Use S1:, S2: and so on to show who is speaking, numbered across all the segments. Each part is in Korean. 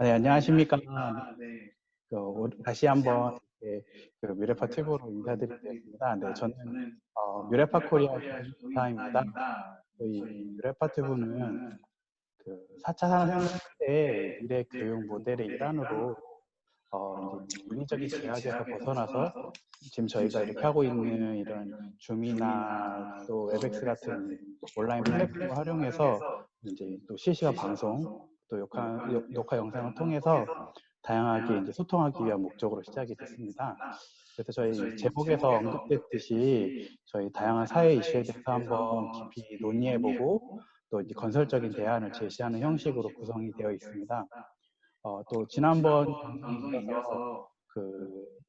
S1: 네, 안녕하십니까.
S2: 안녕하십니까. 네.
S1: 다시 한번
S2: 한번
S1: 이렇게 뮤레파 튜브로 인사드리게 되었습니다. 네, 저는
S2: 저는
S1: 뮤레파 코리아
S2: 코리아
S1: 조인사입니다.
S2: 조인사입니다.
S1: 저희
S2: 저희
S1: 뮤레파 튜브는 4차 산업혁명 시대의 미래 교육 모델의 일환으로 이제 물리적인 제약에서 벗어나서 지금 저희가 이렇게 하고 있는 이런 줌이나 또 웹엑스 같은 온라인 플랫폼을 활용해서 이제 또 실시간 방송 또 녹화 영상을 통해서 다양하게 이제 소통하기 위한 목적으로 시작이 됐습니다. 그래서 저희 제목에서 언급됐듯이 저희 다양한 사회 이슈에 대해서 한번 깊이 논의해보고 또 이제 건설적인 대안을 제시하는 형식으로 구성이 되어 있습니다. 또 지난번 방송에 이어서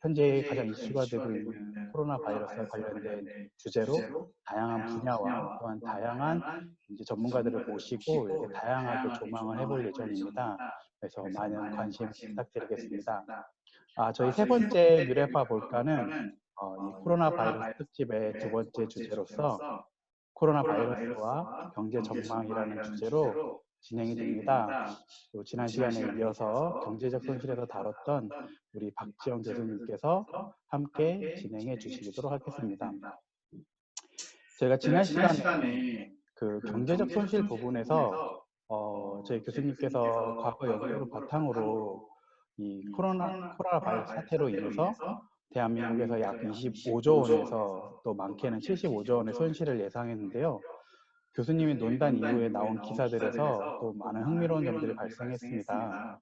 S1: 현재 가장 이슈가 되고 있는 코로나 바이러스와 관련된 주제로 다양한 분야와 또한 다양한 이제 전문가들을 모시고 이렇게 다양하게 조망을 해볼 예정입니다. 그래서 많은 관심 부탁드리겠습니다. 저희 세 번째 뮤레파 볼까는 이 코로나 바이러스 특집의 두 번째 주제로서 코로나 바이러스와 경제 전망이라는 주제로 진행이 됩니다. 또 지난 시간에 이어서 경제적 손실에서 다뤘던 우리 박지영 교수님께서 함께 진행해 주시도록 하겠습니다. 저희가 지난 시간에 경제적 손실 부분에서 저희 교수님께서 과거 연구를 바탕으로 이 코로나 바이러스 사태로 인해서 대한민국에서 약 25조 원에서 또 많게는 75조 원의 손실을 예상했는데요. 교수님이 논단 이후에 나온 기사들에서 또 많은 흥미로운 점들이 발생했습니다.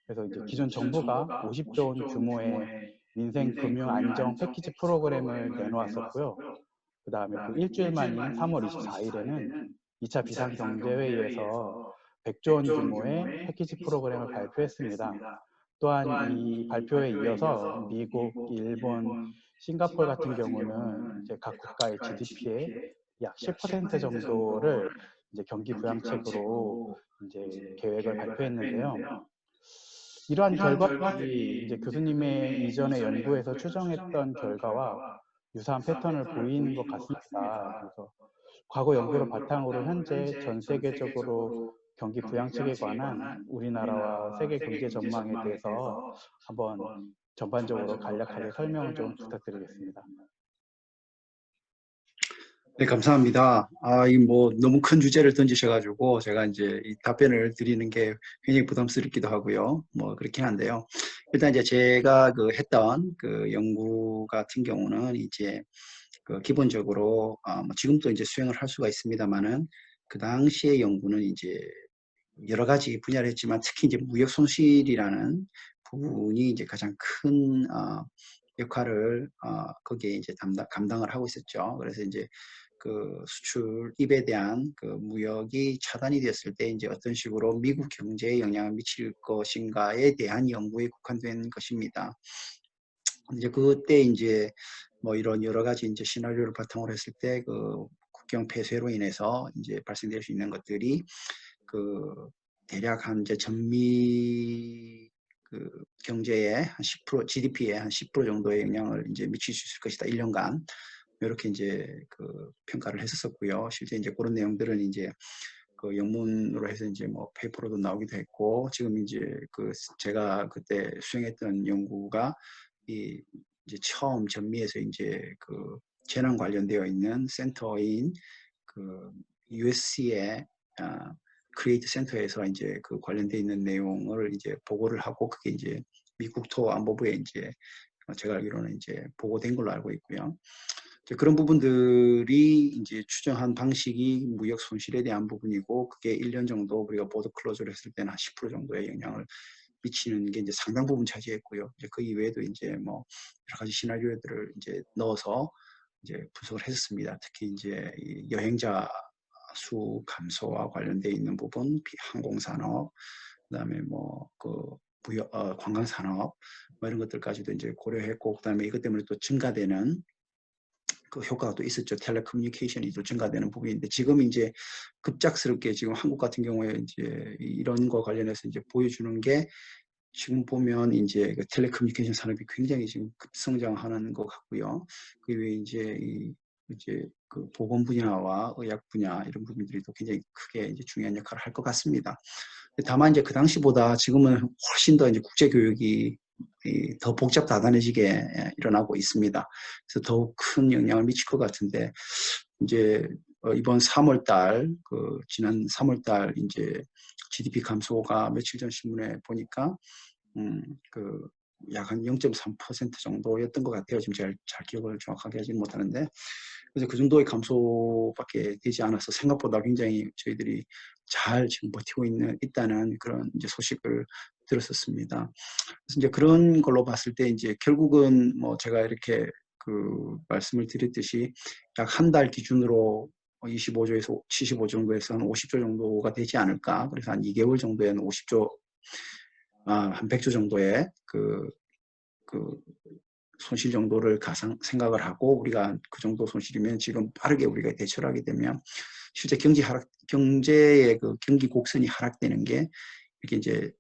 S1: 그래서 이제 기존 정부가 50조 원 규모의 민생 금융 안정 패키지 프로그램을 내놓았었고요. 그 다음에 그 일주일 만인 3월 24일에는 2차 비상경제회의에서 100조 원 규모의 패키지 프로그램을 발표했습니다. 또한 이 발표에 이어서 미국, 일본, 싱가포르 같은 경우는 이제 각 국가의 GDP의 약 10% 정도를 이제 경기 부양책으로 이제 계획을 발표했는데요. 이러한 결과들이 이제 교수님의 이전의 연구에서 추정했던 결과와 유사한 패턴을 보이는 것 같습니다. 그래서 과거 연구를 바탕으로 현재 전 세계적으로 경기 부양책에 관한 우리나라와 세계 경제 전망에 대해서 한번 전반적으로 간략하게 설명을 좀 부탁드리겠습니다.
S2: 네, 감사합니다. 이 너무 큰 주제를 던지셔가지고 제가 이제 이 답변을 드리는 게 굉장히 부담스럽기도 하고요. 그렇긴 한데요. 일단 이제 제가 했던 연구 같은 경우는 이제 기본적으로 지금도 이제 수행을 할 수가 있습니다만은 그 당시의 연구는 이제 여러 가지 분야를 했지만 특히 이제 무역 손실이라는 부분이 이제 가장 큰 역할을 거기에 이제 감당을 하고 있었죠. 그래서 이제 수출입에 대한 무역이 차단이 되었을 때 이제 어떤 식으로 미국 경제에 영향을 미칠 것인가에 대한 연구에 국한된 것입니다. 이제 그때 이제 이런 여러 가지 이제 시나리오를 바탕으로 했을 때 국경 폐쇄로 인해서 이제 발생될 수 있는 것들이 대략 한 이제 전미 경제에 한 10%, GDP에 한 10% 정도의 영향을 이제 미칠 수 있을 것이다. 1년간. 이렇게 이제 평가를 했었고요. 실제 이제 그런 내용들은 이제 영문으로 해서 이제 페이퍼로도 나오기도 했고, 지금 이제 제가 그때 수행했던 연구가 이제 처음 전미에서 이제 재난 관련되어 있는 센터인 USC의 크리에이트 센터에서 이제 관련되어 있는 내용을 이제 보고를 하고, 그게 이제 미 국토안보부에 이제 제가 알기로는 이제 보고된 걸로 알고 있고요. 그런 부분들이 이제 추정한 방식이 무역 손실에 대한 부분이고, 그게 1년 정도 우리가 보드 클로즈를 했을 때는 한 10% 정도의 영향을 미치는 게 이제 상당 부분 차지했고요. 이제 그 이외에도 이제 여러 가지 시나리오들을 이제 넣어서 이제 분석을 했었습니다. 특히 이제 이 여행자 수 감소와 관련돼 있는 부분, 항공산업, 그다음에 무역, 관광산업 이런 것들까지도 이제 고려했고, 그다음에 이것 때문에 또 증가되는 효과가 또 있었죠. 텔레커뮤니케이션이 또 증가되는 부분인데, 지금 이제 급작스럽게 지금 한국 같은 경우에 이제 이런 거 관련해서 이제 보여주는 게, 지금 보면 이제 텔레커뮤니케이션 산업이 굉장히 지금 급성장하는 것 같고요. 그 외에 이제 이제 그 보건 분야와 의학 분야 이런 부분들이 또 굉장히 크게 이제 중요한 역할을 할 것 같습니다. 다만 이제 그 당시보다 지금은 훨씬 더 이제 국제 교육이 더 복잡다단해지게 일어나고 있습니다. 그래서 더욱 큰 영향을 미칠 것 같은데 이제 이번 3월달 지난 3월달 이제 GDP 감소가 며칠 전 신문에 보니까 그 약 한 0.3% 정도였던 것 같아요. 지금 잘 기억을 정확하게 하지는 못하는데 그래서 그 정도의 감소밖에 되지 않아서 생각보다 굉장히 저희들이 잘 지금 버티고 있다는 그런 이제 소식을 들었었습니다. 그래서 이제 그런 걸로 봤을 때 이제 결국은 뭐 제가 이렇게 그 말씀을 드렸듯이 약 한 달 기준으로 25조에서 75조 정도에서 한 50조 정도가 되지 않을까. 그래서 한 2개월 정도에는 50조, 한 100조 정도의 그 손실 정도를 생각을 하고 우리가 그 정도 손실이면 지금 빠르게 우리가 대처를 하게 되면 실제 경제의 그 경기 곡선이 하락되는 게 이렇게 이제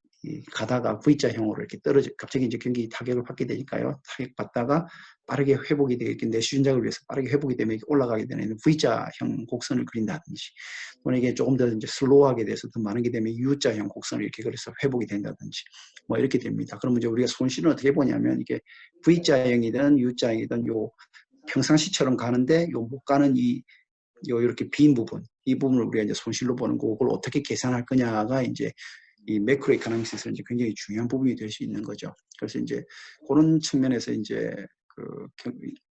S2: 가다가 V자형으로 이렇게 갑자기 이제 경기 타격을 받게 되니까요. 타격 받다가 빠르게 회복이 되게 내수 준작을 위해서 빠르게 회복이 되면 올라가게 되는 V자형 곡선을 그린다든지 또는 이게 조금 더 이제 슬로우하게 돼서 더 많은 게 되면 U자형 곡선을 이렇게 그려서 회복이 된다든지 뭐 이렇게 됩니다. 그러면 이제 우리가 손실은 어떻게 보냐면 이게 V자형이든 U자형이든 요 평상시처럼 가는데 요 못 가는 이렇게 빈 부분, 이 부분을 우리가 이제 손실로 보는 거고, 그걸 어떻게 계산할 거냐가 이제 이 매크로 이코노믹스에서 이제 굉장히 중요한 부분이 될 수 있는 거죠. 그래서 이제 그런 측면에서 이제 그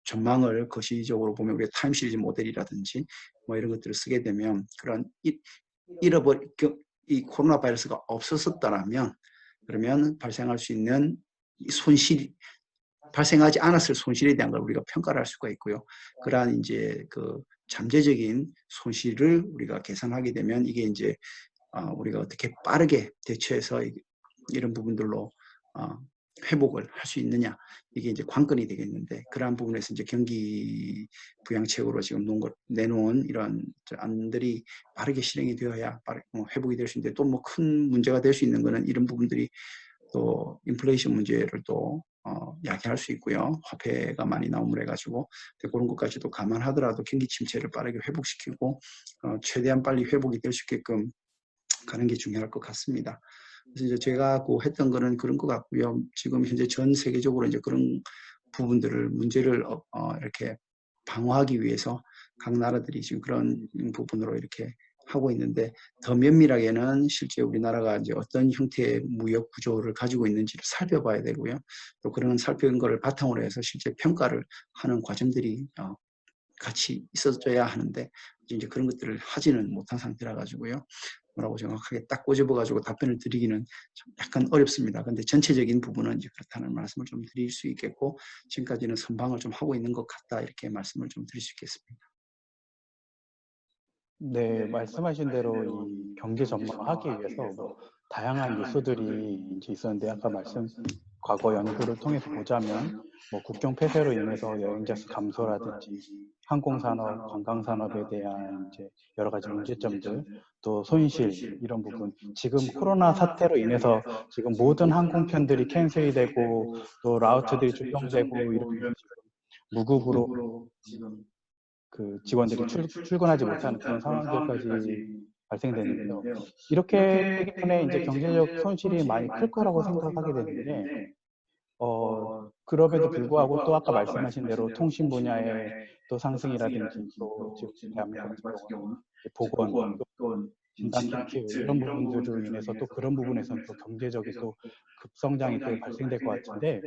S2: 전망을 거시적으로 보면 우리가 타임 시리즈 모델이라든지 뭐 이런 것들을 쓰게 되면 그런 이 코로나 바이러스가 없었었다면 그러면 발생할 수 있는 손실이 발생하지 않았을 손실에 대한 걸 우리가 평가를 할 수가 있고요. 그러한 이제 그 잠재적인 손실을 우리가 계산하게 되면 이게 이제 우리가 어떻게 빠르게 대처해서 이런 부분들로 회복을 할 수 있느냐 이게 이제 관건이 되겠는데 그러한 부분에서 이제 경기 부양책으로 지금 내놓은 이런 안들이 빠르게 실행이 되어야 회복이 될 수 있는데 또 뭐 큰 문제가 될 수 있는 거는 이런 부분들이 또 인플레이션 문제를 또 야기할 수 있고요. 화폐가 많이 나옴을 해가지고 그런 것까지도 감안하더라도 경기 침체를 빠르게 회복시키고 최대한 빨리 회복이 될 수 있게끔 가는 게 중요할 것 같습니다. 그래서 이제 제가 했던 거는 그런 것 같고요. 지금 현재 전 세계적으로 이제 그런 부분들을 문제를 이렇게 방어하기 위해서 각 나라들이 지금 그런 부분으로 이렇게 하고 있는데 더 면밀하게는 실제 우리나라가 이제 어떤 형태의 무역 구조를 가지고 있는지를 살펴봐야 되고요. 또 그런 살펴본 거를 바탕으로 해서 실제 평가를 하는 과정들이 같이 있어줘야 하는데 이제 그런 것들을 하지는 못한 상태라 가지고요. 뭐라고 정확하게 딱 꼬집어가지고 답변을 드리기는 좀 약간 어렵습니다. 근데 전체적인 부분은 이제 그렇다는 말씀을 좀 드릴 수 있겠고 지금까지는 선방을 좀 하고 있는 것 같다 이렇게 말씀을 좀 드릴 수 있겠습니다.
S1: 네, 말씀하신 대로 이 경제 전망을 하기 위해서 뭐 다양한 요소들이 이제 있었는데 아까 과거 연구를 통해서 보자면 뭐 국경 폐쇄로 인해서 여행자 수 감소라든지 항공산업, 관광산업에 대한 이제 여러 가지 문제점들, 또 손실 이런 부분. 지금 코로나 사태로 인해서 지금 모든 항공편들이 캔슬이 되고 또 라우트들이 조정되고 이렇게 해서 지금 무급으로 그 직원들이 출근하지 못하는 그런 상황들까지 발생되는데요. 이렇게 되기 때문에 이제 경제적 손실이 많이 클 거라고 생각하게 되는데, 그럼에도 불구하고 또 아까 말씀하신 대로 통신 분야의 또 상승이라든지 또 지금 대한민국 같은 경우는 보건, 또 진단 키트 이런 부분들로 인해서 또 그런 부분에서는 또 경제적인 또 급성장이 또 발생될 것 같은데,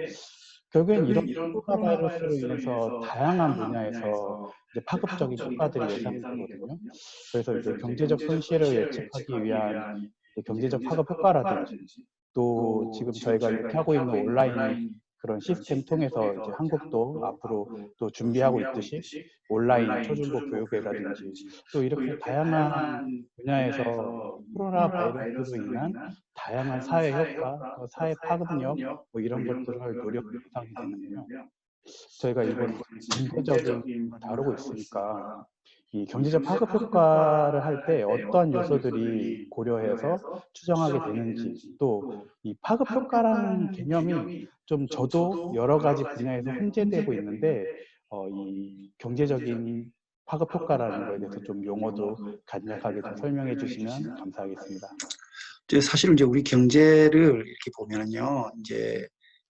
S1: 결국엔 이런 코로나 바이러스로 인해서 다양한 분야에서 이제 파급적인 효과들이 예상되거든요. 그래서 이제 경제적 손실을 예측하기 위한 경제적 파급 효과라든지 또 지금 저희가 이렇게 하고 있는 온라인 그런 시스템 통해서 이제 한국도 앞으로 또 준비하고 있듯이 온라인 초중고 교육이라든지 또 이렇게 다양한 분야에서 이 코로나 바이러스로 인한 다양한 사회 효과, 또 사회 파급력 뭐 이런 것들을 노력 예상이 되는데요. 저희가 이번에 경제적인 걸 다루고 있으니까 이 경제적 파급 효과를 할 때 어떠한 요소들이 고려해서 추정하게 되는지 또 이 파급 효과라는 개념이 저도 여러 가지 분야에서 혼재되고 있는데 이 경제적인 파급 효과라는 거에 대해서 좀 용어도 간략하게 좀 설명해 주시면 감사하겠습니다.
S2: 사실은 이제 우리 경제를 이렇게 보면은요, 이제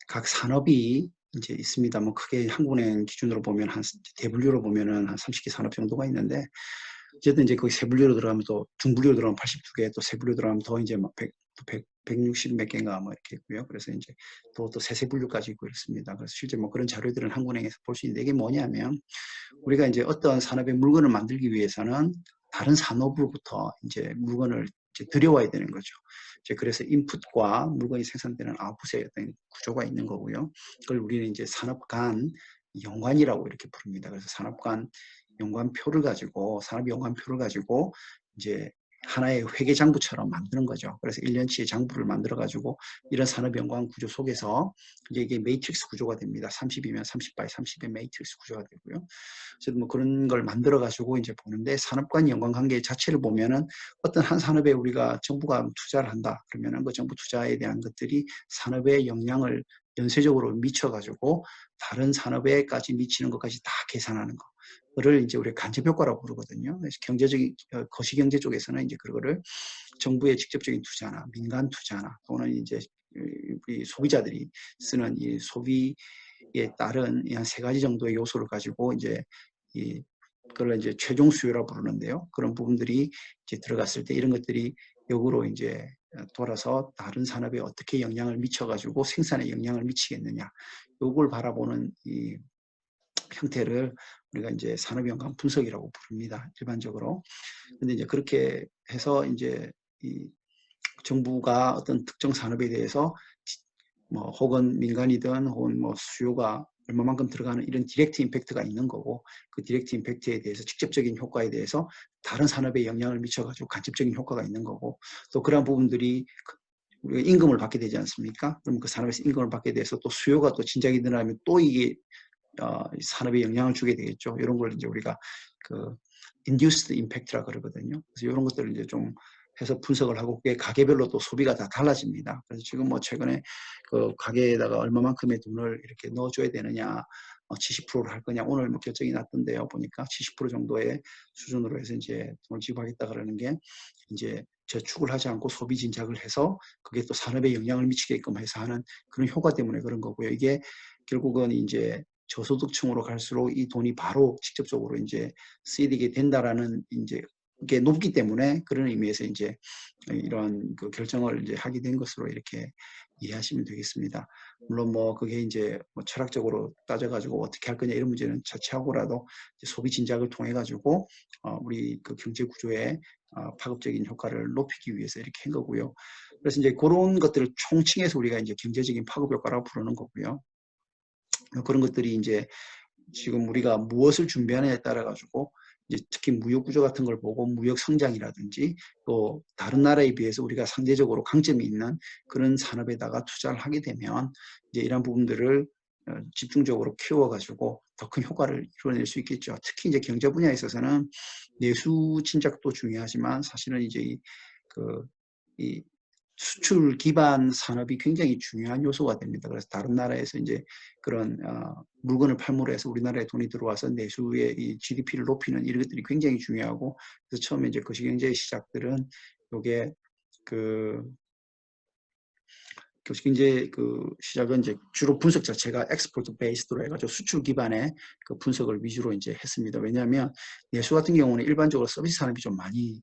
S2: 각 산업이 이제 있습니다. 뭐 크게 한국은행 기준으로 보면 한 대분류로 보면은 한 30개 산업 정도가 있는데, 어쨌든 이제 거기 세분류로 들어가면 또 중분류로 들어가면 82개, 또 세분류로 들어가면 더 이제 막 160 몇 개인가 뭐 이렇게 있고요. 그래서 이제 또 세세분류까지 있고 이렇습니다. 그래서 실제 뭐 그런 자료들은 한국은행에서 볼 수 있는데, 이게 뭐냐면 우리가 이제 어떤 산업의 물건을 만들기 위해서는 다른 산업으로부터 이제 물건을 이제 들여와야 되는 거죠. 이제 그래서 인풋과 물건이 생산되는 아웃풋의 어떤 구조가 있는 거고요. 그걸 우리는 이제 산업 간 연관이라고 이렇게 부릅니다. 그래서 산업 간 연관표를 가지고, 산업 연관표를 가지고 이제 하나의 회계장부처럼 만드는 거죠. 그래서 1년치의 장부를 만들어가지고 이런 산업연관 구조 속에서 이게 매트릭스 구조가 됩니다. 30이면 30 by 30의 매트릭스 구조가 되고요. 그래서 뭐 그런 걸 만들어가지고 이제 보는데, 산업 간 연관관계 자체를 보면은 어떤 한 산업에 우리가 정부가 투자를 한다 그러면은 그 정부 투자에 대한 것들이 산업에 영향을 연쇄적으로 미쳐가지고 다른 산업에까지 미치는 것까지 다 계산하는 거. 그를 이제 우리가 간접효과라고 부르거든요. 그래서 경제적인 거시경제 쪽에서는 이제 그거를 정부의 직접적인 투자나 민간 투자나 또는 이제 우리 소비자들이 쓰는 이 소비에 따른 한 세 가지 정도의 요소를 가지고 이제 그걸 이제 최종 수요라고 부르는데요. 그런 부분들이 이제 들어갔을 때 이런 것들이 역으로 이제 돌아서 다른 산업에 어떻게 영향을 미쳐가지고 생산에 영향을 미치겠느냐. 요걸 바라보는 이 형태를 우리가 이제 산업연관 분석이라고 부릅니다. 일반적으로. 근데 이제 그렇게 해서 이제 이 정부가 어떤 특정 산업에 대해서 뭐 혹은 민간이든 혹은 뭐 수요가 얼마만큼 들어가는 이런 디렉트 임팩트가 있는 거고, 그 디렉트 임팩트에 대해서 직접적인 효과에 대해서 다른 산업에 영향을 미쳐가지고 간접적인 효과가 있는 거고, 또 그러한 부분들이 우리가 임금을 받게 되지 않습니까? 그럼 그 산업에서 임금을 받게 돼서 또 수요가 또 진작이 늘어나면 또 이게 산업에 영향을 주게 되겠죠. 이런 걸 이제 우리가 그 induced impact라 그러거든요. 그래서 이런 것들을 이제 좀 해서 분석을 하고, 그게 가게별로 또 소비가 다 달라집니다. 그래서 지금 뭐 최근에 그 가게에다가 얼마만큼의 돈을 이렇게 넣어줘야 되느냐, 70%를 할 거냐, 오늘 뭐 결정이 났던데요. 보니까 70% 정도의 수준으로 해서 이제 돈을 지급하겠다 그러는 게, 이제 저축을 하지 않고 소비 진작을 해서 그게 또 산업에 영향을 미치게끔 해서 하는 그런 효과 때문에 그런 거고요. 이게 결국은 이제 저소득층으로 갈수록 이 돈이 바로 직접적으로 이제 쓰이게 된다라는 이제 게 높기 때문에, 그런 의미에서 이제 이러한 그 결정을 이제 하게 된 것으로 이렇게 이해하시면 되겠습니다. 물론 뭐 그게 이제 뭐 철학적으로 따져가지고 어떻게 할 거냐 이런 문제는 차치하고라도 소비 진작을 통해 가지고 우리 그 경제 구조에 파급적인 효과를 높이기 위해서 이렇게 한 거고요. 그래서 이제 그런 것들을 총칭해서 우리가 이제 경제적인 파급 효과라고 부르는 거고요. 그런 것들이 이제 지금 우리가 무엇을 준비하느냐에 따라 가지고 이제 특히 무역 구조 같은 걸 보고 무역 성장이라든지 또 다른 나라에 비해서 우리가 상대적으로 강점이 있는 그런 산업에다가 투자를 하게 되면 이제 이런 부분들을 집중적으로 키워가지고 더 큰 효과를 이루어낼 수 있겠죠. 특히 이제 경제 분야에 있어서는 내수 진작도 중요하지만 사실은 이제 이 수출 기반 산업이 굉장히 중요한 요소가 됩니다. 그래서 다른 나라에서 이제 그런 물건을 팔므로 해서 우리나라에 돈이 들어와서 내수의 이 GDP를 높이는 이런 것들이 굉장히 중요하고, 그래서 처음에 이제 거시경제의 시작들은 요게 거시경제 그 시작은 이제 주로 분석 자체가 엑스포트 베이스드로 해가지고 수출 기반의 그 분석을 위주로 이제 했습니다. 왜냐하면 내수 같은 경우는 일반적으로 서비스 산업이 좀 많이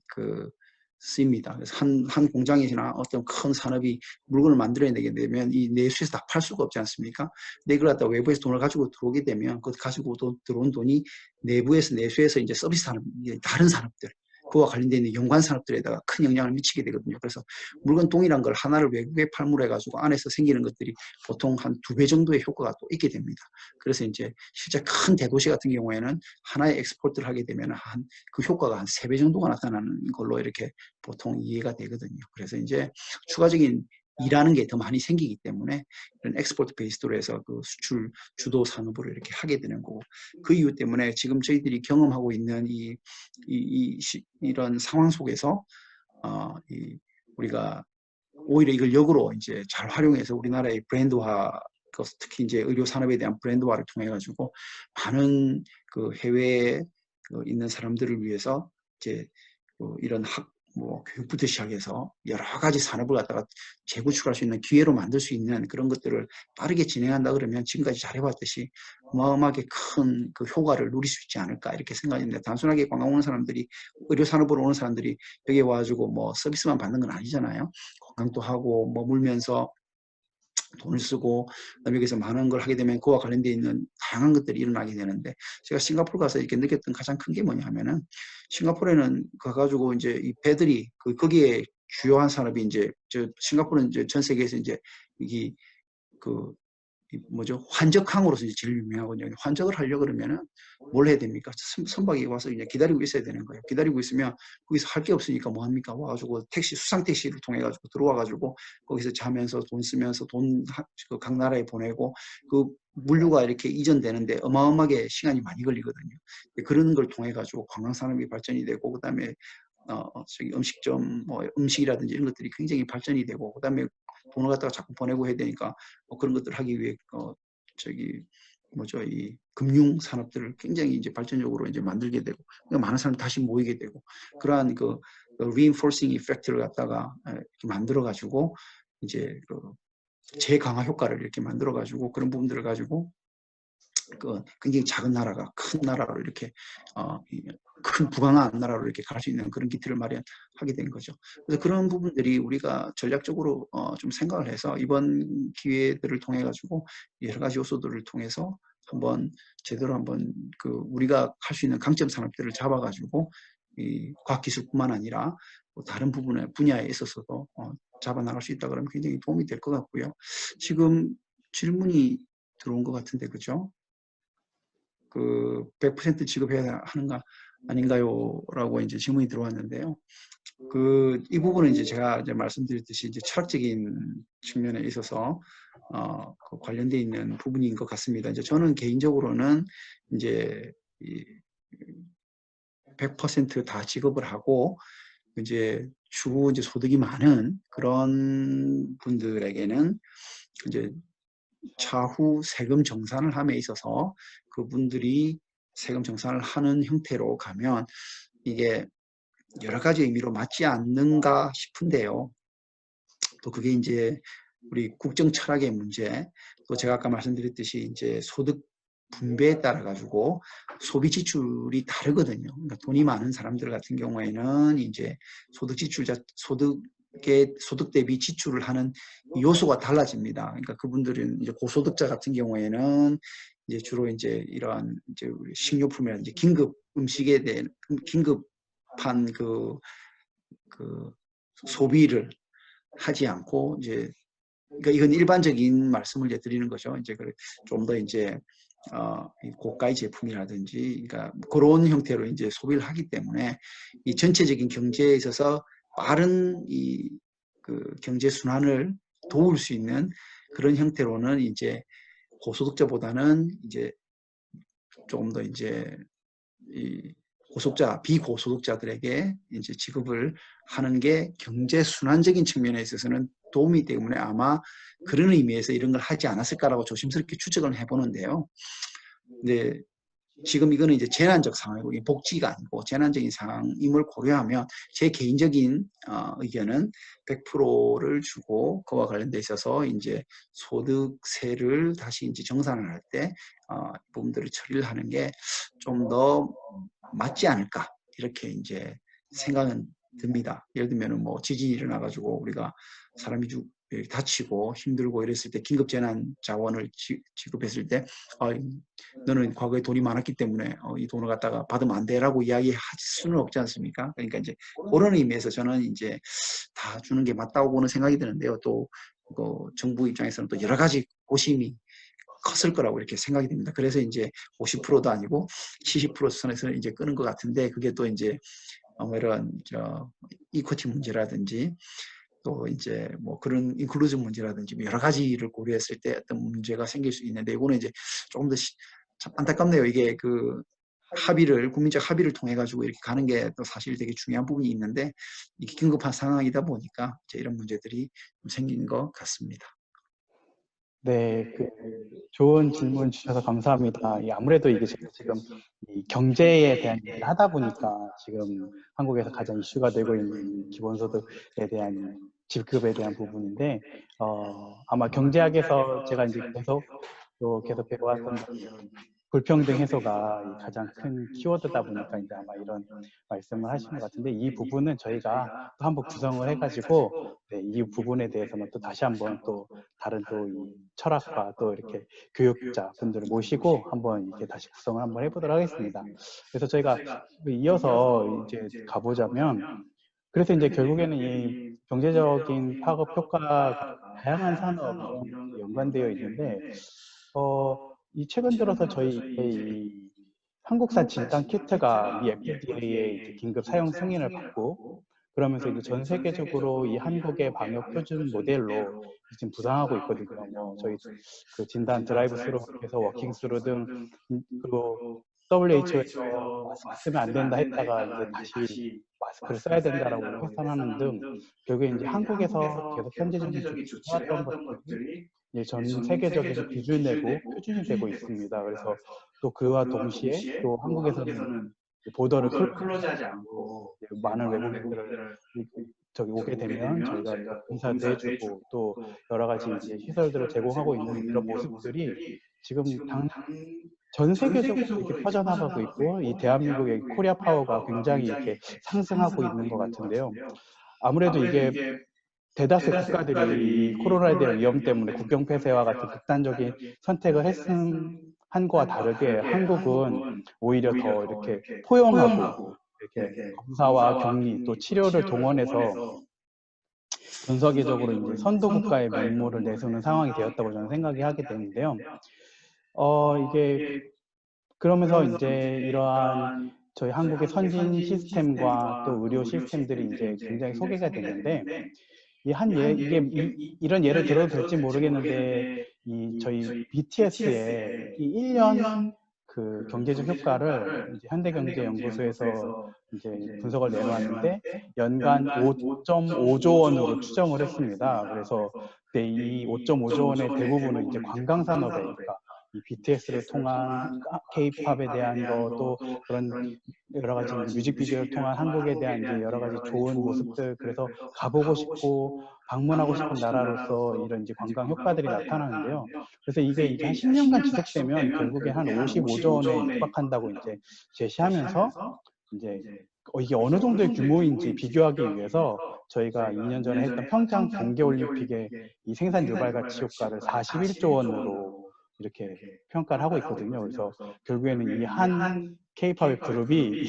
S2: 쓰입니다. 그래서 한 공장이나 어떤 큰 산업이 물건을 만들어내게 되면 이 내수에서 다 팔 수가 없지 않습니까? 근데 이걸 갖다 외부에서 돈을 가지고 들어오게 되면 그 가지고 들어온 돈이 내부에서 내수에서 이제 서비스 산업, 다른 산업들, 그와 관련된 있는 연관 산업들에다가 큰 영향을 미치게 되거든요. 그래서 물건 동일한 걸 하나를 외국에 팔므로 해가지고 안에서 생기는 것들이 보통 한 2배 정도의 효과가 또 있게 됩니다. 그래서 이제 실제 큰 대도시 같은 경우에는 하나의 엑스포트를 하게 되면 그 효과가 한 3배 정도가 나타나는 걸로 이렇게 보통 이해가 되거든요. 그래서 이제 추가적인 일하는 게 더 많이 생기기 때문에 이런 엑스포트 베이스로 해서 그 수출 주도 산업으로 이렇게 하게 되는 거고, 그 이유 때문에 지금 저희들이 경험하고 있는 이런 상황 속에서 우리가 오히려 이걸 역으로 이제 잘 활용해서 우리나라의 브랜드화, 특히 이제 의료 산업에 대한 브랜드화를 통해 가지고 많은 그 해외 있는 사람들을 위해서 이제 이런 교육부터 시작해서 여러 가지 산업을 갖다가 재구축할 수 있는 기회로 만들 수 있는 그런 것들을 빠르게 진행한다 그러면 지금까지 잘해왔듯이 어마어마하게 큰 그 효과를 누릴 수 있지 않을까 이렇게 생각합니다. 단순하게 관광 오는 사람들이 의료산업으로 오는 사람들이 여기 와가지고 뭐 서비스만 받는 건 아니잖아요. 관광도 하고 머물면서 돈을 쓰고 그다음에 여기서 많은 걸 하게 되면 그와 관련되어 있는 다양한 것들이 일어나게 되는데 제가 싱가포르 가서 이렇게 느꼈던 가장 큰 게 뭐냐면은 싱가포르에는 가가지고 이제 이 배들이 거기에 주요한 산업이 이제 싱가포르는 이제 전 세계에서 이제 이게 환적항으로서 이제 제일 유명하거든요. 환적을 하려고 그러면은 뭘 해야 됩니까? 선박이 와서 이제 기다리고 있어야 되는 거예요. 기다리고 있으면 거기서 할 게 없으니까 뭐 합니까? 와가지고 수상 택시를 통해 가지고 들어와가지고 거기서 자면서 돈 쓰면서 각 나라에 보내고 그 물류가 이렇게 이전되는데 어마어마하게 시간이 많이 걸리거든요. 그런 걸 통해 가지고 관광 산업이 발전이 되고 그다음에 음식점, 음식이라든지 이런 것들이 굉장히 발전이 되고, 그 다음에 돈을 갖다가 자꾸 보내고 해야 되니까, 그런 것들을 하기 위해, 이 금융 산업들을 굉장히 이제 발전적으로 이제 만들게 되고, 그러니까 많은 사람이 다시 모이게 되고, 그러한 reinforcing effect를 갖다가 이렇게 만들어가지고, 이제 재강화 효과를 이렇게 만들어가지고, 그런 부분들을 가지고, 굉장히 작은 나라가 큰 나라로 이렇게 큰 부강한 나라로 이렇게 갈 수 있는 그런 기틀을 마련하게 된 거죠. 그래서 그런 부분들이 우리가 전략적으로 좀 생각을 해서 이번 기회들을 통해 가지고 여러 가지 요소들을 통해서 제대로 우리가 할 수 있는 강점 산업들을 잡아가지고 이 과학기술뿐만 아니라 다른 분야에 있어서도 잡아나갈 수 있다 그러면 굉장히 도움이 될 것 같고요. 지금 질문이 들어온 것 같은데 그죠? 100% 지급해야 하는가 아닌가요? 라고 이제 질문이 들어왔는데요. 이 부분은 이제 제가 이제 말씀드렸듯이 이제 철학적인 측면에 있어서 관련되어 있는 부분인 것 같습니다. 이제 저는 개인적으로는 이제 100% 지급을 하고 이제 소득이 많은 그런 분들에게는 이제 차후 세금 정산을 함에 있어서 그분들이 세금 정산을 하는 형태로 가면 이게 여러 가지 의미로 맞지 않는가 싶은데요. 또 그게 이제 우리 국정 철학의 문제, 또 제가 아까 말씀드렸듯이 이제 소득 분배에 따라 가지고 소비 지출이 다르거든요. 그러니까 돈이 많은 사람들 같은 경우에는 이제 소득 대비 지출을 하는 요소가 달라집니다. 그러니까 그분들은 이제 고소득자 같은 경우에는 이제 주로 이제 이러한 이제 식료품이라든지 긴급 음식에 대한 긴급한 소비를 하지 않고 이제 그러니까 이건 일반적인 말씀을 이제 드리는 거죠. 이제 좀 더 이제 고가의 제품이라든지 그러니까 그런 형태로 이제 소비를 하기 때문에 이 전체적인 경제에 있어서 빠른 경제 순환을 도울 수 있는 그런 형태로는 이제 고소득자보다는 이제 조금 더 이제 비고소득자들에게 이제 지급을 하는 게 경제 순환적인 측면에 있어서는 도움이 때문에 아마 그런 의미에서 이런 걸 하지 않았을까라고 조심스럽게 추측을 해보는데요. 근데 지금 이거는 이제 재난적 상황이고 복지가 아니고 재난적인 상황임을 고려하면 제 개인적인 의견은 100%를 주고 그와 관련돼 있어서 이제 소득세를 다시 이제 정산을 할 때 부분들을 처리를 하는 게 좀 더 맞지 않을까 이렇게 이제 생각은 듭니다. 예를 들면 뭐 지진이 일어나가지고 우리가 사람이 다치고 힘들고 이랬을 때 긴급 재난 자원을 지급했을 때 너는 과거에 돈이 많았기 때문에 이 돈을 갖다가 받으면 안 돼라고 이야기할 수는 없지 않습니까? 그러니까 이제 그런 의미에서 저는 이제 다 주는 게 맞다고 보는 생각이 드는데요. 또 정부 입장에서는 또 여러 가지 고심이 컸을 거라고 이렇게 생각이 됩니다. 그래서 이제 50%도 아니고 70% 선에서 이제 끄는 것 같은데 그게 또 이제 이런 이코티 문제라든지 또 이제 뭐 그런 인클루전 문제라든지 여러 가지를 고려했을 때 어떤 문제가 생길 수 있는데 이거는 이제 조금 더 참 안타깝네요. 이게 국민적 합의를 통해 가지고 이렇게 가는 게 또 사실 되게 중요한 부분이 있는데 이게 긴급한 상황이다 보니까 이제 이런 문제들이 좀 생긴 것 같습니다.
S1: 네, 좋은 질문 주셔서 감사합니다. 아무래도 이게 제가 지금 이 경제에 대한 얘기를 하다 보니까 지금 한국에서 가장 이슈가 되고 있는 기본소득에 대한 지급에 대한 부분인데, 아마 경제학에서 제가 이제 계속 배워왔던 이런 불평등 해소가 이 가장 큰 키워드다 보니까 이제 아마 이런 말씀을 하신 것 같은데, 이 부분은 저희가 또 한번 구성을 해가지고, 네, 이 부분에 대해서는 또 다시 한번 또 다른 또 이 철학과 또 이렇게 교육자 분들을 모시고 한번 이렇게 다시 구성을 한번 해보도록 하겠습니다. 그래서 저희가 이어서 이제 가보자면, 그래서 이제 결국에는 이 경제적인 파급 효과가 다양한 산업 이런 것에 연관되어 있는데, 이 최근 들어서 이 한국산 진단 키트가 미 FDA의 이제 긴급 사용 승인을 받고, 그러면서 이제 전 세계적으로 이 한국의 방역 표준 모델로 지금 부상하고 있거든요. 뭐 저희 그 진단 드라이브 스루에서 워킹 스루 등, 그리고 WHO에서 마스크 쓰면 안 된다 했다가 이제 다시 마스크를 써야 된다라고 해산하는 등, 결국에 이제 한국에서 계속 현재적인 조치를 해왔던 것들이 이제 전 세계적인 기준 내고 표준이 되고 있습니다. 그래서 또 그와 동시에 또 한국에서는 보더를 클로즈하지 않고 많은 외국인들을 저기 오게 되면 저희가 또 검사도 해주고 또 여러 가지 이제 시설들을 제공하고 있는 이런 모습들이 지금 전 세계적으로 이렇게 퍼져나가고 있고, 이 대한민국의 코리아 파워가 굉장히 이렇게 상승하고 있는 것 같은데요. 아무래도 이게 대다수의 국가들이 이 코로나에 대한 위험 때문에 국경 폐쇄와 같은 극단적인 선택을 한 거와 다르게 한국은 오히려 더 이렇게 포용하고 이렇게 검사와 격리 또 치료를 동원해서 전 세계적으로 이제 선도 국가의 면모를 내세우는 상황이 되었다고 저는 생각이 하게 되는데요. 이게 그러면서 이제 이러한 저희 한국의 선진 시스템과 또 의료 시스템들이 이제 굉장히 소개가 됐는데, 이런 예를 들어도 될지 모르겠는데, 저희 BTS의 이 1년 그 경제적 효과를 이제 현대경제연구소에서 이제 분석을 내놓았는데, 연간 5.5조 원으로 추정을 했습니다. 그래서 네, 이 5.5조 원의 대부분은 이제 관광산업에, 그러니까 이 BTS를 통한 K-팝에 대한 거, 또 그런 여러 가지 이제 뮤직비디오를 통한 한국에 대한 이제 여러 가지 좋은 모습들, 그래서 가보고 싶고 방문하고 싶은 나라로서 이런 이제 관광 효과들이 나타나는데요. 그래서 이게 한 10년간 지속되면 결국에 한 55조 원에 육박한다고 이제 제시하면서, 이제 이게 어느 정도의 규모인지 비교하기 위해서 저희가 2년 전에 했던 평창 동계올림픽의 이 생산 유발 가치 효과를 41조 원으로 이렇게 평가를 하고 있거든요. 그래서 결국에는 이 한 K-팝의 그룹이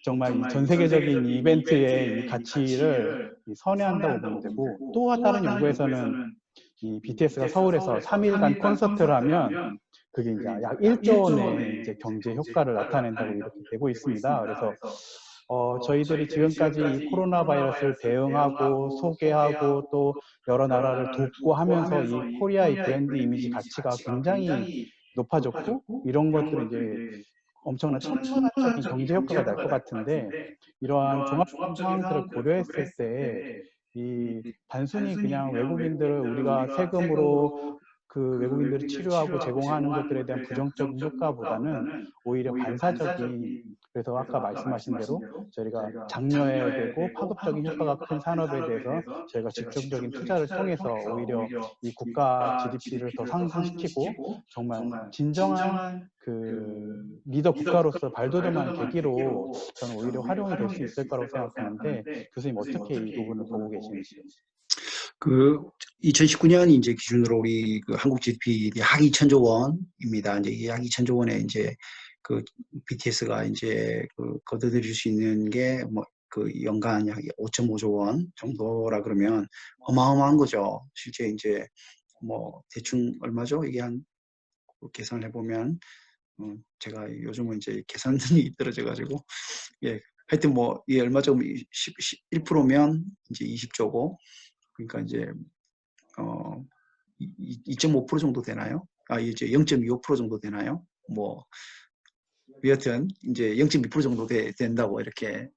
S1: 정말 이 전 세계적인 이 이벤트의 이 가치를 선회한다고 보면 되고, 또 다른 연구에서는 이 BTS가 서울에서 3일간 콘서트를 하면 그게 이제 약 1조 원의 이제 경제 효과를 나타낸다고 이렇게 되고 있습니다. 그래서 저희들이 지금까지 이 코로나 바이러스를 대응하고 소개하고 또 여러 나라를 돕고 하면서 이 코리아의 브랜드 이미지 가치가 굉장히 높아졌고, 이런 것들은 이제 엄청난 천문학적인 경제 효과가 날 것 같은데, 이러한 종합적인 상황들을 고려했을 때 이 단순히 그냥 외국인들을 우리가 세금으로 그 외국인들을 치료하고 제공하는 것들에 대한 부정적인 효과보다는 오히려 반사적인, 그래서 아까 말씀하신 대로 저희가 장려해야 되고 파급적인 효과가 큰 산업에 대해서 저희가 집중적인 투자를 통해서 오히려 이 국가 GDP를 더 상승시키고 정말 진정한 그 리더 국가로서 발돋움하는 계기로 저는 오히려 활용이 될 수 있을 거라고 생각하는데, 교수님 어떻게 이 부분을 보고 계시는지요?
S2: 그 2019년 이제 기준으로 우리 그 한국 GDP 약 2천조 원입니다. 이제 약 2천조 원에 이제 그 BTS가 이제 그 거둬들일 수 있는 게 뭐 그 연간 약 5.5조 원 정도라 그러면 어마어마한 거죠. 실제 이제 뭐 대충 얼마죠? 이게 한 계산을 해보면 제가 요즘은 이제 계산이 떨어져 가지고 예 하여튼 뭐 이게 얼마죠? 1%면 이제 20조고, 그러니까 이제 2.5% 정도 되나요? 이제 0.25% 정도 되나요? 여하튼 이제 0.2% 정도 된다고 이렇게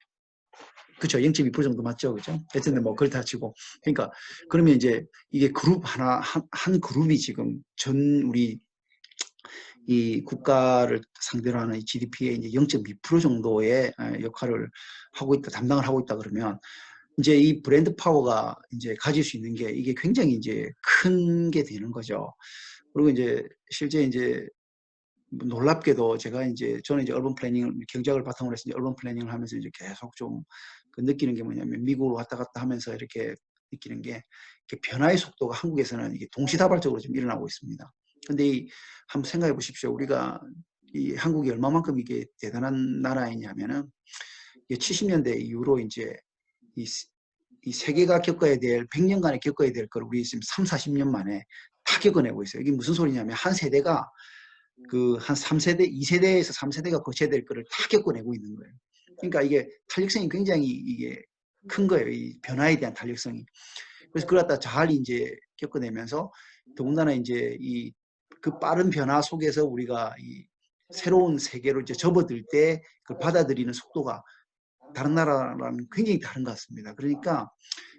S2: 그쵸. 0.2% 정도 맞죠. 그죠? 하여튼 뭐 그렇다 치고. 그러니까 그러면 이제 이게 그룹 하나, 한 그룹이 지금 전 우리 이 국가를 상대로 하는 GDP의 이제 0.2% 정도의 역할을 하고 있다, 담당을 하고 있다 그러면 이제 이 브랜드 파워가 이제 가질 수 있는 게 이게 굉장히 이제 큰 게 되는 거죠. 그리고 이제 실제 이제 놀랍게도 제가 이제 저는 이제 얼번 플래닝을 경제학을 바탕으로 해서 이제 얼번 플래닝을 하면서 이제 계속 좀 그 느끼는 게 뭐냐면 미국으로 왔다 갔다 하면서 이렇게 느끼는 게 변화의 속도가 한국에서는 이게 동시다발적으로 지금 일어나고 있습니다. 근데 이 한번 생각해 보십시오. 우리가 이 한국이 얼마만큼 이게 대단한 나라이냐면은 70년대 이후로 이제 이, 이 세계가 겪어야 될 100년간에 겪어야 될 걸 우리 지금 3, 40년 만에 다 겪어내고 있어요. 이게 무슨 소리냐면 한 세대가 그 한 3세대, 2세대에서 3세대가 거쳐야 될 거를 다 겪어내고 있는 거예요. 그러니까 이게 탄력성이 굉장히 이게 큰 거예요. 이 변화에 대한 탄력성이. 그래서 그걸 갖다 잘 이제 겪어내면서 더군다나 이제 이 그 빠른 변화 속에서 우리가 이 새로운 세계로 이제 접어들 때 그걸 받아들이는 속도가 다른 나라랑 굉장히 다른 것 같습니다. 그러니까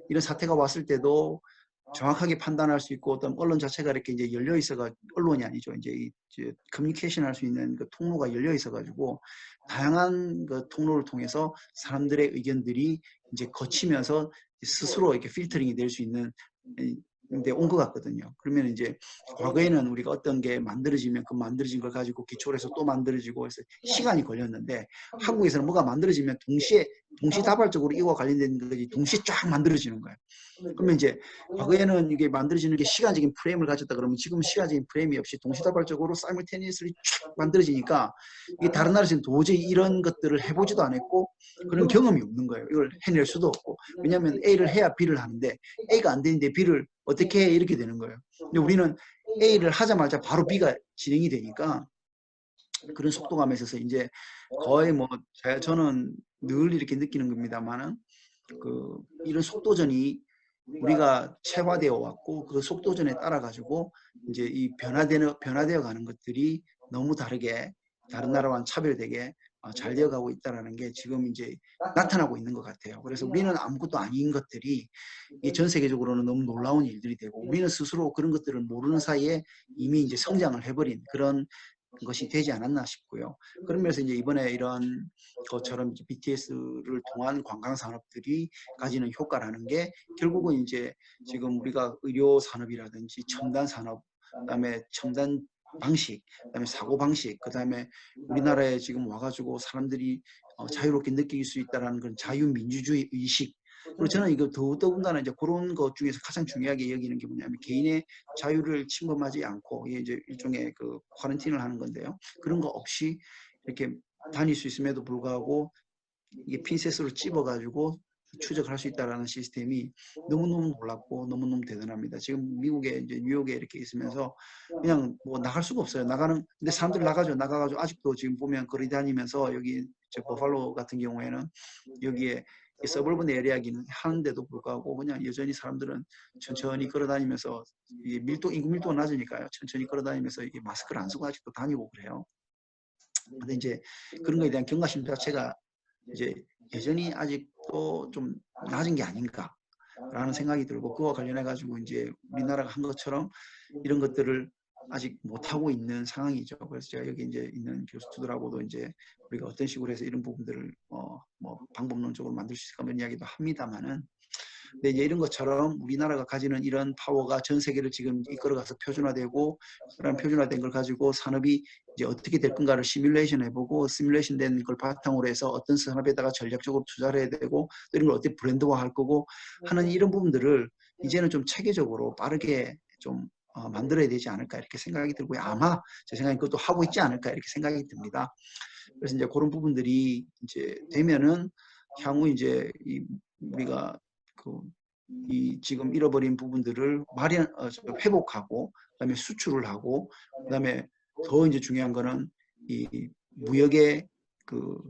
S2: 이런 사태가 왔을 때도 정확하게 판단할 수 있고 어떤 언론 자체가 이렇게 이제 열려 있어가 언론이 아니죠. 이제 커뮤니케이션 할 수 있는 그 통로가 열려 있어가지고 다양한 그 통로를 통해서 사람들의 의견들이 이제 거치면서 스스로 이렇게 필터링이 될 수 있는 데 온 것 같거든요. 그러면 이제 과거에는 우리가 어떤 게 만들어지면 그 만들어진 걸 가지고 기초로 해서 또 만들어지고 해서 시간이 걸렸는데 한국에서는 뭐가 만들어지면 동시다발적으로 이와 관련된 것이 동시에 쫙 만들어지는 거예요. 그러면 이제 과거에는 이게 만들어지는 게 시간적인 프레임을 가졌다 그러면 지금은 시간적인 프레임이 없이 동시다발적으로 사이멀테니어스리 쫙 만들어지니까 이게 다른 나라에서는 도저히 이런 것들을 해보지도 않았고 그런 경험이 없는 거예요. 이걸 해낼 수도 없고. 왜냐하면 A를 해야 B를 하는데 A가 안 되는데 B를 어떻게 해? 이렇게 되는 거예요. 근데 우리는 A를 하자마자 바로 B가 진행이 되니까 그런 속도감에 있어서 이제 거의 뭐 저는 늘 이렇게 느끼는 겁니다만은 이런 속도전이 우리가 체화되어 왔고 그 속도전에 따라 가지고 이제 이 변화되어 가는 것들이 너무 다르게 다른 나라와는 차별되게 잘 되어가고 있다는 게 지금 이제 나타나고 있는 것 같아요. 그래서 우리는 아무것도 아닌 것들이 전 세계적으로는 너무 놀라운 일들이 되고 우리는 스스로 그런 것들을 모르는 사이에 이미 이제 성장을 해버린 그런 것이 되지 않았나 싶고요. 그러면서 이제 이번에 이런 것처럼 BTS를 통한 관광 산업들이 가지는 효과라는 게 결국은 이제 지금 우리가 의료 산업이라든지 첨단 산업, 그다음에 첨단 방식, 그다음에 사고 방식, 그다음에 우리나라에 지금 와가지고 사람들이 자유롭게 느낄 수 있다라는 그런 자유민주주의 의식. 그리고 저는 이거 더군다나 이제 그런 것 중에서 가장 중요하게 여기는 게 뭐냐면 개인의 자유를 침범하지 않고 이게 이제 일종의 그 쿼런틴을 하는 건데요. 그런 거 없이 이렇게 다닐 수 있음에도 불구하고 이게 핀셋으로 찝어가지고 추적할 수 있다라는 시스템이 너무너무 놀랍고 너무너무 대단합니다. 지금 미국에 이제 뉴욕에 이렇게 있으면서 그냥 뭐 나갈 수가 없어요. 근데 사람들 나가가지고 아직도 지금 보면 거리 다니면서 여기 버팔로 같은 경우에는 여기에 서버번 에리아긴 하는데도 불구하고 그냥 여전히 사람들은 천천히 걸어다니면서 인구 밀도가 낮으니까요. 천천히 걸어다니면서 이게 마스크를 안 쓰고 아직도 다니고 그래요. 근데 이제 그런 거에 대한 경각심 자체가 이제 여전히 아직도 좀 낮은 게 아닌가라는 생각이 들고 그와 관련해 가지고 이제 우리나라가 한 것처럼 이런 것들을 아직 못하고 있는 상황이죠. 그래서 제가 여기 이제 있는 교수들하고도 이제 우리가 어떤 식으로 해서 이런 부분들을 뭐 방법론적으로 만들 수 있을까 이런 이야기도 합니다만은 근데 이제 이런 것처럼 우리나라가 가지는 이런 파워가 전 세계를 지금 이끌어가서 표준화되고 그런 표준화된 걸 가지고 산업이 이제 어떻게 될 건가를 시뮬레이션 해보고 시뮬레이션 된 걸 바탕으로 해서 어떤 산업에다가 전략적으로 투자를 해야 되고 이런 걸 어떻게 브랜드화 할 거고 하는 이런 부분들을 이제는 좀 체계적으로 빠르게 좀 만들어야 되지 않을까 이렇게 생각이 들고요. 아마 제 생각엔 그것도 하고 있지 않을까 이렇게 생각이 듭니다. 그래서 이제 그런 부분들이 이제 되면은 향후 이제 우리가 이 지금 잃어버린 부분들을 회복하고 그다음에 수출을 하고 그다음에 더 이제 중요한 거는 이 무역의 그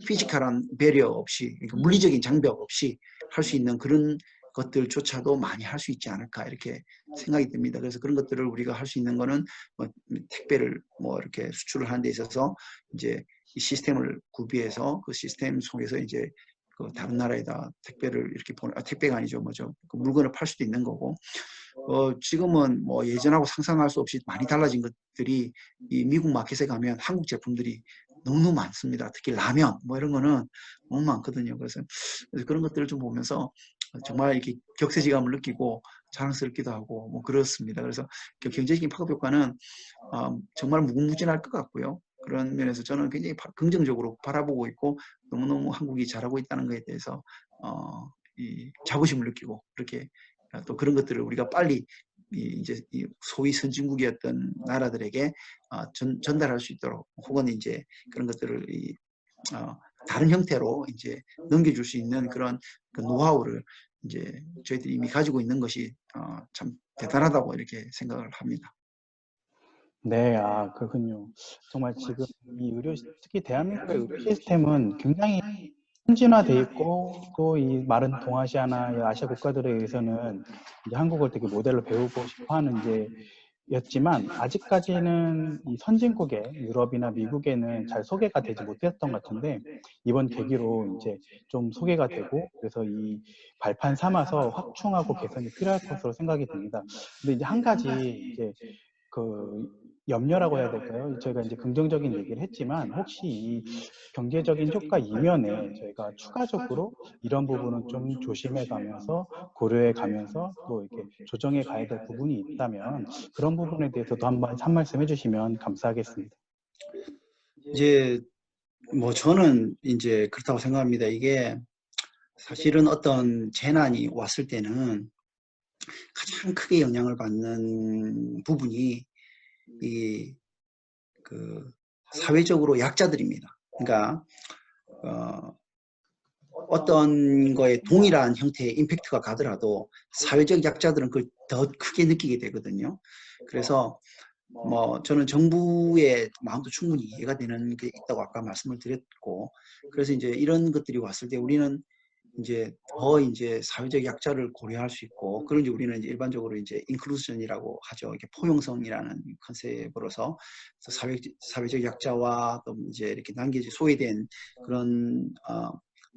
S2: 피지컬한 배리어 없이 그러니까 물리적인 장벽 없이 할 수 있는 그런 것들조차도 많이 할 수 있지 않을까 이렇게 생각이 듭니다. 그래서 그런 것들을 우리가 할 수 있는 거는 뭐 택배를 뭐 이렇게 수출을 하는 데 있어서 이제 이 시스템을 구비해서 그 시스템 속에서 이제 그 다른 나라에다 택배를 이렇게 택배가 아니죠. 뭐죠. 그 물건을 팔 수도 있는 거고. 지금은 뭐 예전하고 상상할 수 없이 많이 달라진 것들이 이 미국 마켓에 가면 한국 제품들이 너무 많습니다. 특히 라면 뭐 이런 거는 너무 많거든요. 그래서 그런 것들을 좀 보면서 정말 이렇게 격세지감을 느끼고 자랑스럽기도 하고 뭐 그렇습니다. 그래서 그 경제적인 파급 효과는 정말 무궁무진할 것 같고요. 그런 면에서 저는 굉장히 긍정적으로 바라보고 있고 너무너무 한국이 잘하고 있다는 것에 대해서 이 자부심을 느끼고 그렇게 또 그런 것들을 우리가 빨리 이제 소위 선진국이었던 나라들에게 전달할 수 있도록 혹은 이제 그런 것들을 다른 형태로 이제 넘겨줄 수 있는 그런 그 노하우를 이제 저희들이 이미 가지고 있는 것이 참 대단하다고 이렇게 생각을 합니다.
S1: 네, 그렇군요. 정말 지금 이 특히 대한민국의 의료 시스템은 굉장히 선진화돼 있고 또 이 마른 동아시아나 이 아시아 국가들에 의해서는 이제 한국을 되게 모델로 배우고 싶어 하는 이제 였지만 아직까지는 이 선진국의 유럽이나 미국에는 잘 소개가 되지 못했던 것 같은데 이번 계기로 이제 좀 소개가 되고 그래서 이 발판 삼아서 확충하고 개선이 필요할 것으로 생각이 듭니다. 근데 이제 한 가지 이제 그 염려라고 해야 될까요? 저희가 이제 긍정적인 얘기를 했지만 혹시 이 경제적인 효과 이면에 저희가 추가적으로 이런 부분은 좀 조심해 가면서 고려해 가면서 또 이렇게 조정해 가야 될 부분이 있다면 그런 부분에 대해서도 한번 한 말씀 해주시면 감사하겠습니다.
S2: 이제 뭐 저는 이제 그렇다고 생각합니다. 이게 사실은 어떤 재난이 왔을 때는 가장 크게 영향을 받는 부분이 이 그 사회적으로 약자들입니다. 그러니까 어떤 거에 동일한 형태의 임팩트가 가더라도 사회적 약자들은 그걸 더 크게 느끼게 되거든요. 그래서 뭐 저는 정부의 마음도 충분히 이해가 되는 게 있다고 아까 말씀을 드렸고, 그래서 이제 이런 것들이 왔을 때 우리는 이제 더 이제 사회적 약자를 고려할 수 있고, 그런 이제 우리는 이제 일반적으로 이제 인클루전이라고 하죠. 이렇게 포용성이라는 컨셉으로서 사회적 약자와 또 이제 이렇게 남겨진 소외된 그런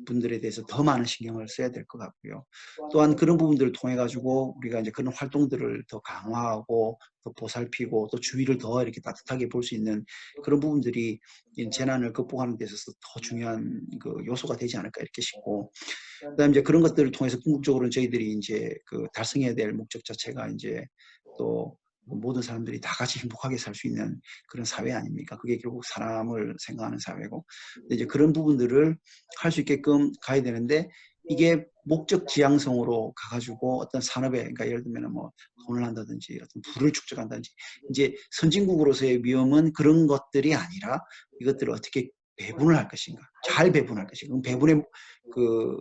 S2: 분들에 대해서 더 많은 신경을 써야 될 것 같고요. 또한 그런 부분들을 통해 가지고 우리가 이제 그런 활동들을 더 강화하고 더 보살피고 또 주위를 더 이렇게 따뜻하게 볼 수 있는 그런 부분들이 재난을 극복하는 데 있어서 더 중요한 그 요소가 되지 않을까 이렇게 싶고, 그다음에 이제 그런 것들을 통해서 궁극적으로 저희들이 이제 그 달성해야 될 목적 자체가 이제 또 모든 사람들이 다 같이 행복하게 살 수 있는 그런 사회 아닙니까? 그게 결국 사람을 생각하는 사회고, 근데 이제 그런 부분들을 할 수 있게끔 가야 되는데 이게 목적 지향성으로 가가지고 어떤 산업에, 그러니까 예를 들면 뭐 돈을 한다든지 어떤 부를 축적한다든지, 이제 선진국으로서의 위험은 그런 것들이 아니라 이것들을 어떻게 배분을 할 것인가, 잘 배분할 것인가, 배분의 그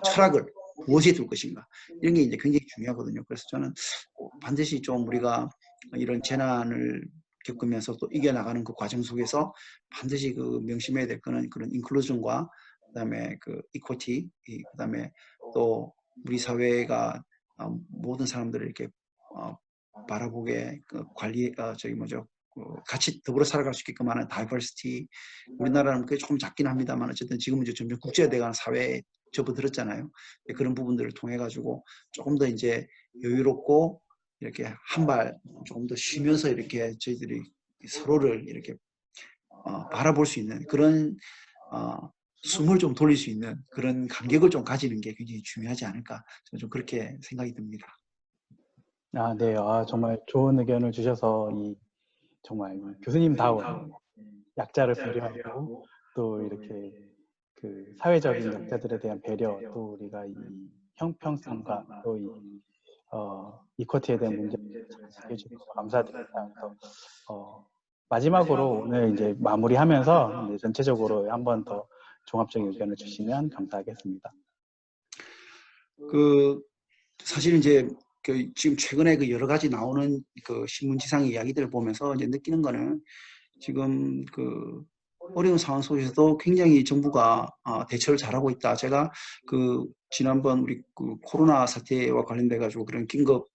S2: 철학을 무엇에 둘 것인가, 이런 게 이제 굉장히 중요하거든요. 그래서 저는 반드시 좀 우리가 이런 재난을 겪으면서 또 이겨나가는 그 과정 속에서 반드시 그 명심해야 될 거는 그런 인클루전과 그다음에 그 이코티, 그다음에 또 우리 사회가 모든 사람들을 이렇게 바라보게 그 관리 저기 뭐죠, 같이 더불어 살아갈 수 있게끔 하는 다이버시티. 우리나라는 그게 조금 작긴 합니다만 어쨌든 지금은 이제 점점 국제화돼가는 사회에 접어들었잖아요. 그런 부분들을 통해 가지고 조금 더 이제 여유롭고 이렇게 한 발 조금 더 쉬면서 이렇게 저희들이 서로를 이렇게 바라볼 수 있는 그런 숨을 좀 돌릴 수 있는 그런 간격을 좀 가지는 게 굉장히 중요하지 않을까, 저는 좀 그렇게 생각이 듭니다.
S1: 네. 정말 좋은 의견을 주셔서 정말 교수님다운 약자를 배려하고 또 이렇게 그 사회적인 약자들에 대한 배려, 또 우리가 이 형평성과 또 이쿼티에 대한 문제를 잘 얘기해 주셔서 감사드립니다. 그래서 마지막으로 오늘 이제 마무리하면서 이제 전체적으로 한번 더 종합적인 의견을 주시면 감사하겠습니다.
S2: 그 사실 이제 지금 최근에 그 여러 가지 나오는 그 신문지상의 이야기들을 보면서 이제 느끼는 거는 지금 그 어려운 상황 속에서도 굉장히 정부가 대처를 잘하고 있다. 제가 그 지난번 우리 그 코로나 사태와 관련돼 가지고 그런 긴급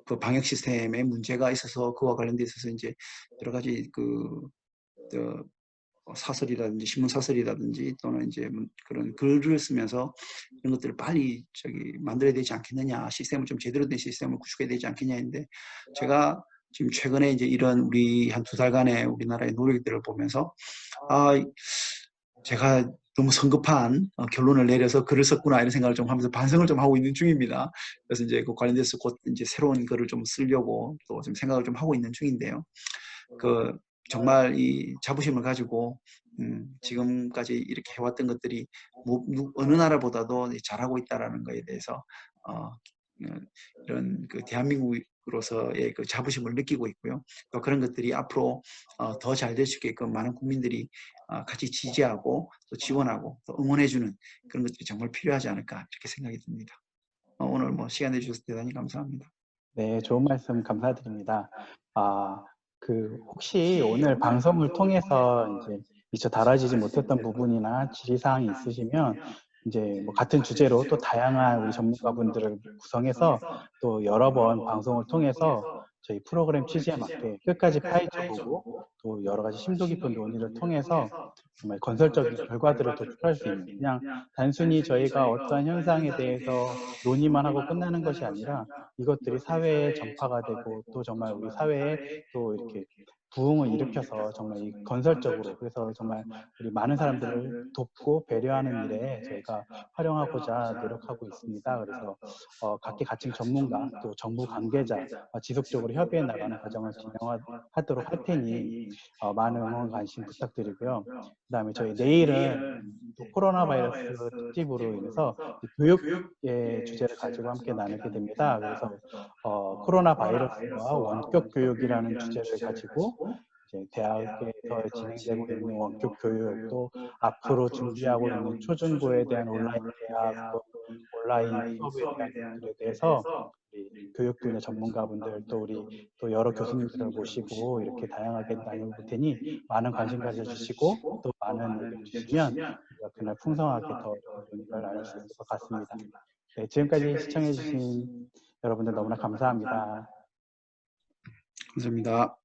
S2: 그 방역 시스템에 문제가 있어서 그와 관련돼 있어서 이제 여러 가지 사설이라든지 신문 사설이라든지 또는 이제 뭐 그런 글을 쓰면서 이런 것들을 빨리 만들어야 되지 않겠느냐, 시스템을 좀 제대로 된 시스템을 구축해야 되지 않겠냐 했는데, 제가 지금 최근에 이제 이런 우리 한 2달간의 우리나라의 노력들을 보면서 제가 너무 성급한 결론을 내려서 글을 썼구나 이런 생각을 좀 하면서 반성을 좀 하고 있는 중입니다. 그래서 이제 그 관련돼서 곧 이제 새로운 글을 좀 쓰려고 또 좀 생각을 좀 하고 있는 중인데요. 정말 이 자부심을 가지고 지금까지 이렇게 해왔던 것들이 어느 나라보다도 잘하고 있다라는 것에 대해서 어, 이런 대한민국으로서의 그 자부심을 느끼고 있고요. 또 그런 것들이 앞으로 더 잘 될 수 있게끔 많은 국민들이 같이 지지하고 또 지원하고 또 응원해주는 그런 것들이 정말 필요하지 않을까 이렇게 생각이 듭니다. 오늘 뭐 시간 내주셔서 대단히 감사합니다.
S1: 네, 좋은 말씀 감사드립니다. 혹시 오늘 방송을 통해서 이제 미처 다뤄지지 못했던 부분이나 질의사항이 있으시면 이제 뭐 같은 주제로 또 다양한 우리 전문가분들을 구성해서 또 여러 번 방송을 통해서 저희 프로그램 취지에 맞게 끝까지 파헤쳐보고 또 여러 가지 심도 깊은 논의를 통해서 정말 건설적인 결과들을 도출할 수 있는, 그냥 단순히 저희가 어떠한 현상에 대해서 논의만 하고 끝나는 것이 아니라 이것들이 사회에 전파가 되고 또 정말 우리 사회에 또 이렇게 부흥을 일으켜서 정말 이 건설적으로, 그래서 정말 우리 많은 사람들을 돕고 배려하는 일에 저희가 활용하고자 노력하고 있습니다. 그래서 각계 가칭 전문가 또 정부 관계자 지속적으로 협의해 나가는 과정을 진행하도록 할 테니 많은 응원 관심 부탁드리고요. 그다음에 저희 내일은 또 코로나 바이러스 특집으로 인해서 교육의 주제를 가지고 함께 나누게 됩니다. 그래서 코로나 바이러스와 원격 교육이라는 주제를 가지고 이제 대학에서 진행되고 있는 원격 교육, 또 앞으로 준비하고 있는 초중고에 대한 온라인 대학, 또 온라인 수업에 대한 것들에 대해서 우리 교육 분야 전문가분들 또 우리 또 여러 교수님들을 모시고 이렇게 다양하게 나눌 테니 많은 관심 가져주시고 또 많은 의견 주시면 우리가 그날 풍성하게 더 논의를 나눌 수 있을 것 같습니다. 네, 지금까지 시청해주신 여러분들 너무나 감사합니다.
S2: 감사합니다.